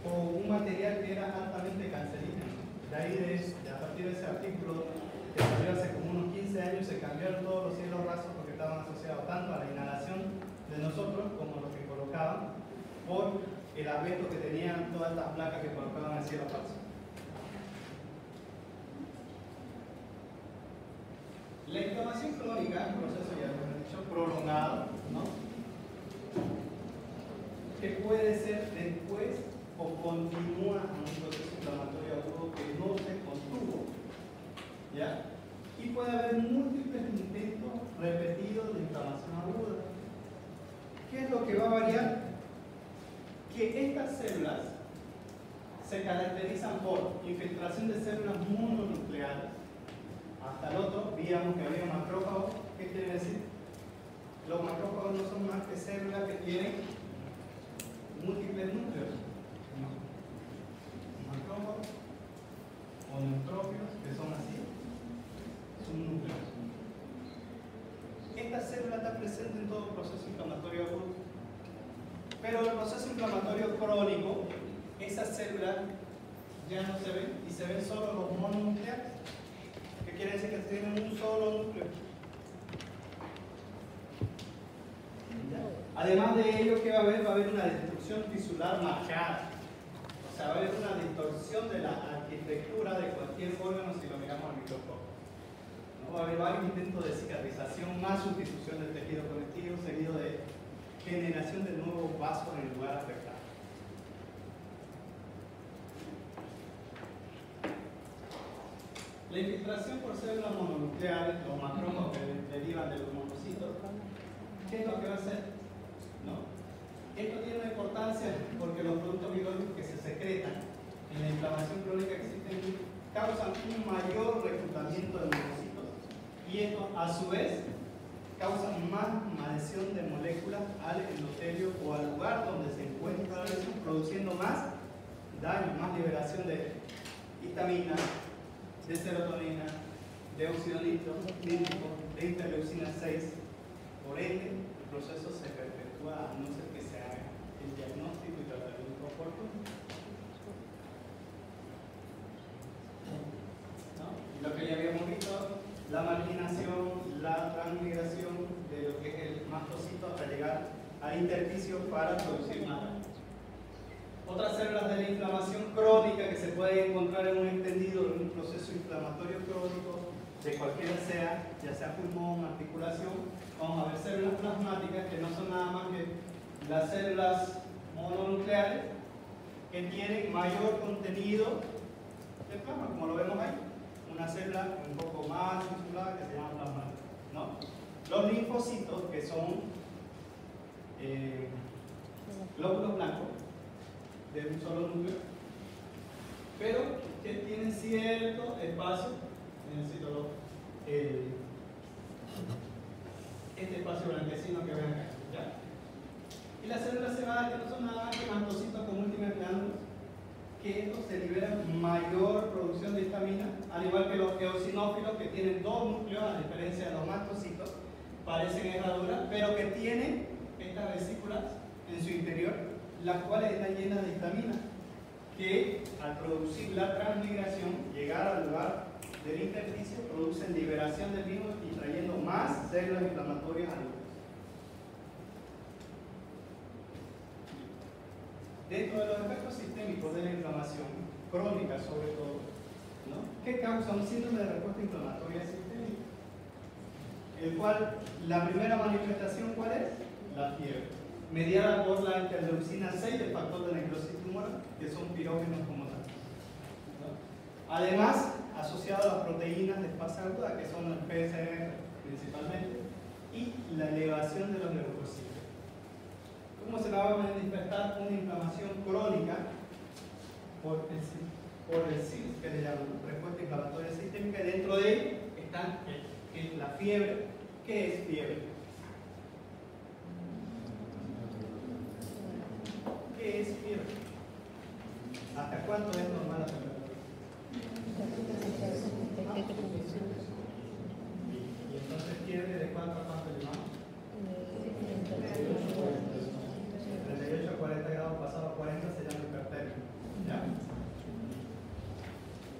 Con un material que era altamente cancerígeno. De ahí, a partir de ese artículo que salió hace como unos 15 años, se cambiaron todos los cielos rasos porque estaban asociados tanto a la inhalación de nosotros como los que colocaban por el abeto que tenían todas estas placas que colocaban en el cielo falso. La inflamación crónica es un proceso, ya lo hemos dicho, prolongado, ¿no? Que puede ser después o continúa en un proceso inflamatorio agudo que no se contuvo, ¿ya? Y puede haber múltiples intentos repetidos de inflamación aguda. ¿Qué es lo que va a variar? Que estas células se caracterizan por infiltración de células mononucleares. Hasta el otro, veíamos que había macrófagos. ¿Qué quiere decir? Los macrófagos no son más que células que tienen múltiples núcleos. No. Macrófagos o neutrófilos, que son así, son núcleos. Esta célula está presente en todo el proceso inflamatorio agudo. Pero el proceso inflamatorio crónico, esas células ya no se ven y se ven solo los mononucleares. ¿Qué quiere decir? Que tienen un solo núcleo. Además de ello, ¿qué va a haber? Va a haber una destrucción tisular marcada. O sea, va a haber una distorsión de la arquitectura de cualquier órgano si lo miramos al microscopio. ¿No? Va a haber varios intentos de cicatrización, más sustitución del tejido conectivo, seguido de generación de nuevos vasos en el lugar afectado. La infiltración por células mononucleares, los macrófagos que derivan de los monocitos, ¿qué es lo que va a hacer? ¿No? Esto tiene una importancia porque los productos biológicos que se secretan en la inflamación crónica que existen causan un mayor reclutamiento de monocitos y esto a su vez causa más adhesión de moléculas al endotelio o al lugar donde se encuentra la lesión, produciendo más daño, más liberación de histamina, de serotonina, de óxido nítrico, de interleucina 6. Por ende, el proceso se perpetúa a no ser que se haga el diagnóstico y tratamiento oportuno. ¿No? Y lo que ya habíamos visto, la marginación, la transmigración de lo que es el mastocito hasta llegar al intersticio para producir más daño. Otras células de la inflamación crónica que se pueden encontrar en un extendido, en un proceso inflamatorio crónico, de cualquiera sea, ya sea pulmón, articulación, vamos a ver células plasmáticas que no son nada más que las células mononucleares que tienen mayor contenido de plasma, como lo vemos ahí. Una célula un poco más insular que se llama plasmática, ¿no? Los linfocitos, que son glóbulos blancos de un solo núcleo, pero que tienen cierto espacio, necesito este espacio blanquecino que ven acá, ¿ya? Y las células cebadas, que no son nada más que mastocitos con múltiples glándulas, que estos se liberan mayor producción de histamina, al igual que los eosinófilos, que tienen dos núcleos, a diferencia de los mastocitos, parecen herraduras, pero que tienen estas vesículas en su interior, las cuales están llenas de histamina, que al producir la transmigración, llegar al lugar del intersticio, producen liberación del mismo y trayendo más células inflamatorias al lugar. Dentro de los efectos sistémicos de la inflamación crónica, sobre todo, ¿no? ¿Qué causa un síndrome de respuesta inflamatoria sistémica? El cual, la primera manifestación, ¿cuál es? La fiebre, mediada por la interleucina 6, el factor de necrosis tumoral, que son pirógenos como tal, ¿no? Además, asociado a las proteínas de fase aguda, que son el PCR principalmente, y la elevación de los leucocitos. ¿Cómo se va a manifestar una inflamación crónica? Por el CIS, que le llaman respuesta inflamatoria sistémica, y dentro de él está la fiebre. ¿Qué es fiebre? ¿Qué es fiebre? ¿Hasta cuánto es normal la temperatura? ¿Y entonces fiebre de cuánto a cuánto llevamos? 38 a 40 grados, pasado a 40 se llama hipertermia. ¿Ya?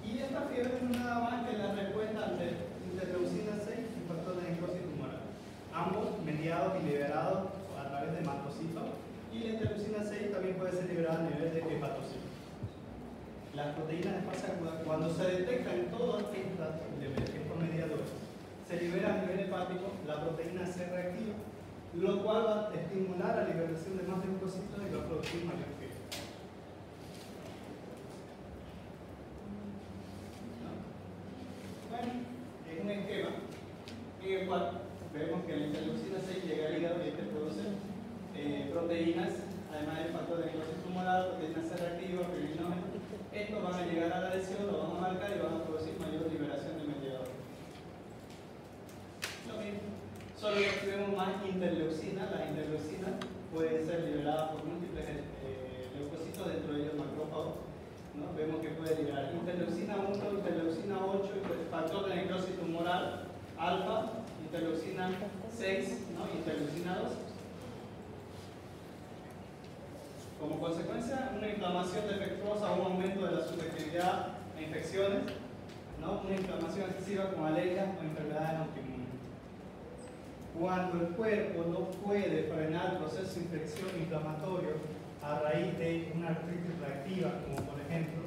Y esta fiebre no es nada más que la respuesta ante interleucina 6 y factor de necrosis tumoral, ambos mediados y liberados a través de mastocitos, y la interleucina 6 también puede ser liberada a nivel de hepatocitos. Las proteínas de fase aguda, cuando se detectan todos estos mediadores, se libera a nivel hepático la proteína C reactiva, lo cual va a estimular la liberación de más leucocitos y va a producir mayor fiebre. ¿No? Bueno, es un esquema en el cual vemos que la interleucina 6 llega al hígado y este produce proteínas, además del factor de necrosis tumoral, proteínas C reactivas, fibrinogen. Estos van a llegar a la lesión, lo van a marcar y van a producir mayor liberación de mediadores. Lo mismo. Solo que aquí vemos más interleucina. Las interleucinas pueden ser liberadas por múltiples leucocitos, dentro de ellos macrófagos, ¿no? Vemos que puede liberar interleucina 1, interleucina 8, factor de necrosis tumoral, alfa, interleucina 6, ¿no? Interleucina 2. Como consecuencia, una inflamación defectuosa o un aumento de la susceptibilidad a infecciones, ¿no? Una inflamación excesiva con alergias o enfermedades autoinmunes. Cuando el cuerpo no puede frenar el proceso de infección inflamatorio a raíz de una artritis reactiva, como por ejemplo,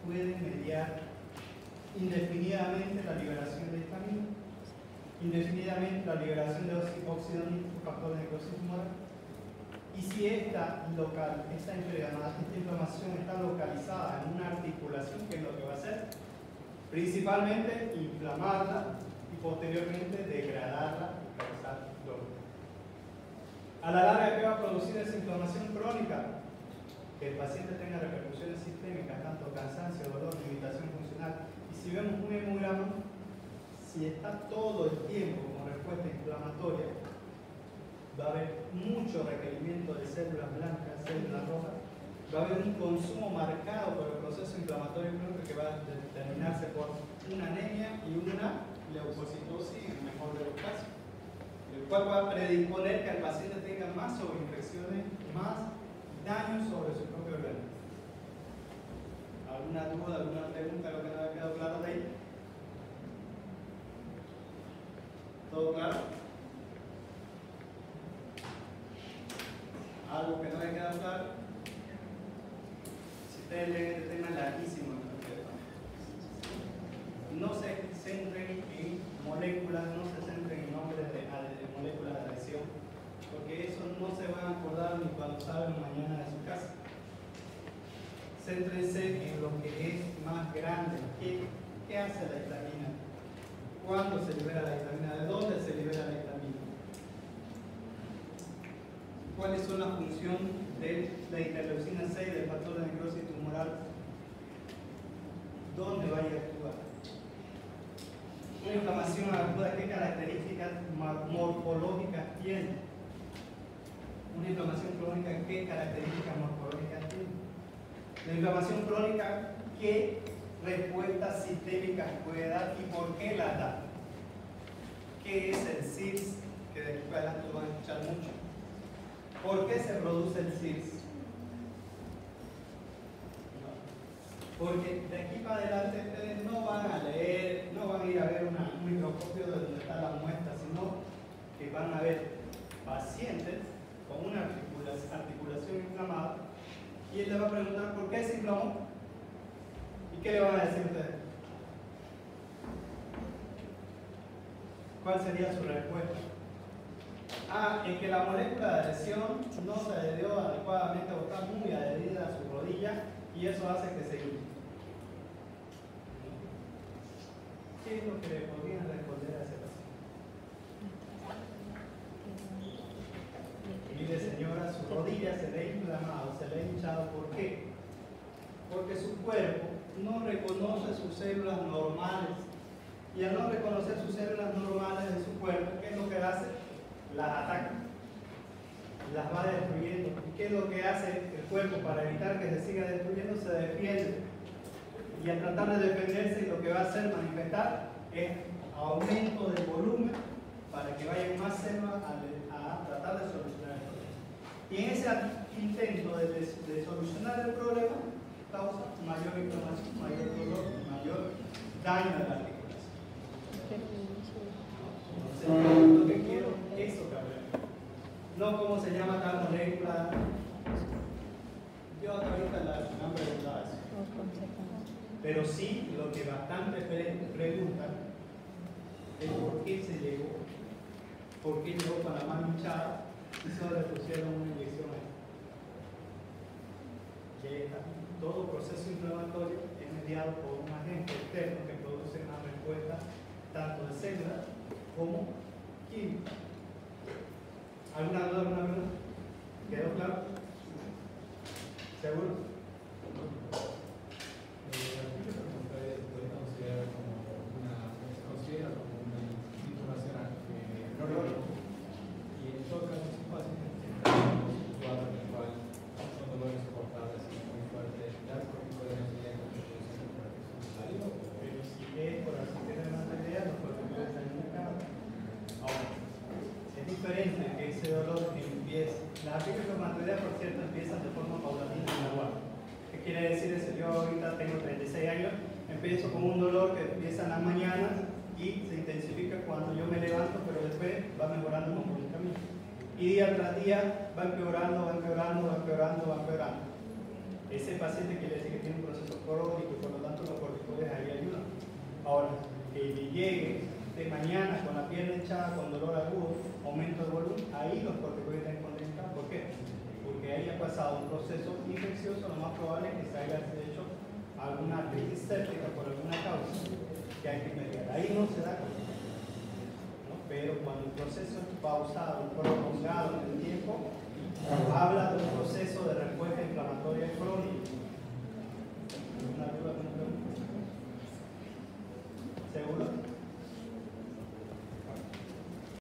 puede mediar indefinidamente la liberación de histamina, indefinidamente la liberación de óxido nítrico, factor de necrosis tumoral. Y si esta inflamación está localizada en una articulación, ¿qué es lo que va a hacer? Principalmente inflamarla y posteriormente degradarla y causar dolor. A la larga, ¿qué va a producir esa inflamación crónica? Que el paciente tenga repercusiones sistémicas, tanto cansancio, dolor, limitación funcional. Y si vemos un hemograma, si está todo el tiempo con respuesta inflamatoria, va a haber mucho requerimiento de células blancas, células rojas, va a haber un consumo marcado por el proceso inflamatorio crónico que va a determinarse por una anemia y una leucocitosis en el mejor de los casos, el cual va a predisponer que el paciente tenga más sobreinfecciones, más daños sobre su propio organismo. ¿Alguna duda, alguna pregunta, lo que no haya quedado claro de ahí? ¿Todo claro? ¿Algo que no haya quedado claro? Si ustedes leen este tema larguísimo, no se centren en moléculas, no se centren en nombres de moléculas de adhesión, porque eso no se van a acordar ni cuando salgan mañana de su casa. Céntrense en lo que es más grande. ¿Qué hace la histamina? ¿Cuándo se libera la histamina? ¿De dónde se libera la histamina? ¿Cuáles son las funciones de la interleucina 6 del factor de necrosis tumoral? ¿Dónde va a ir a actuar? Una inflamación aguda, ¿qué características morfológicas tiene? Una inflamación crónica, ¿qué características morfológicas tiene? La inflamación crónica, ¿qué respuestas sistémicas puede dar y por qué la da? ¿Qué es el CIRS? Que de aquí para adelante lo van a escuchar mucho. ¿Por qué se produce el CIRS? Porque de aquí para adelante ustedes no van a leer, no van a ir a ver un microscopio de donde está la muestra, sino que van a ver pacientes con una articulación inflamada y él le va a preguntar por qué se inflamó. ¿Y qué le van a decir ustedes? ¿Cuál sería su respuesta? Es que la molécula de adhesión no se adherió adecuadamente o está muy adherida a su rodilla y eso hace que se inflame. ¿Qué es lo que le podrían responder a ese paciente? Mire señora, su rodilla se le ha inflamado, se le ha hinchado. ¿Por qué? Porque su cuerpo no reconoce sus células normales. Y al no reconocer sus células normales de su cuerpo, ¿qué es lo que hace? Las ataca, las va destruyendo. ¿Y qué es lo que hace el cuerpo para evitar que se siga destruyendo? Se defiende. Y al tratar de defenderse, lo que va a hacer manifestar es aumento de volumen para que vayan más células a tratar de solucionar el problema. Y en ese intento de solucionar el problema, causa mayor inflamación, mayor dolor, mayor daño a la articulación. Entonces, lo que quiero es eso, cabrón. No cómo se llama tal molécula. Yo ahorita la nombre de la base. Pero sí, lo que bastante preguntan es por qué se llegó, por qué llegó con la mano hinchada y solo le pusieron una inyección ahí. Que todo proceso inflamatorio es mediado por un agente externo que produce una respuesta tanto de células como química. ¿Alguna duda, alguna pregunta? ¿Quedó claro? ¿Seguro? Empiezo con un dolor que empieza en las mañanas y se intensifica cuando yo me levanto, pero después va mejorando por el camino. Y día tras día va empeorando, va empeorando, va empeorando, va empeorando. Ese paciente quiere decir que tiene un proceso crónico y por lo tanto los corticoides ahí ayudan. Ahora, que llegue de mañana con la pierna hinchada, con dolor agudo, aumento de volumen, ahí los corticoides están contraindicados. ¿Por qué? Porque ahí ha pasado un proceso infeccioso, lo más probable es que se haya hecho alguna artritis séptica por alguna causa ahí no se da cuenta, ¿no? Pero cuando el proceso es pausado, prolongado en el tiempo, habla de un proceso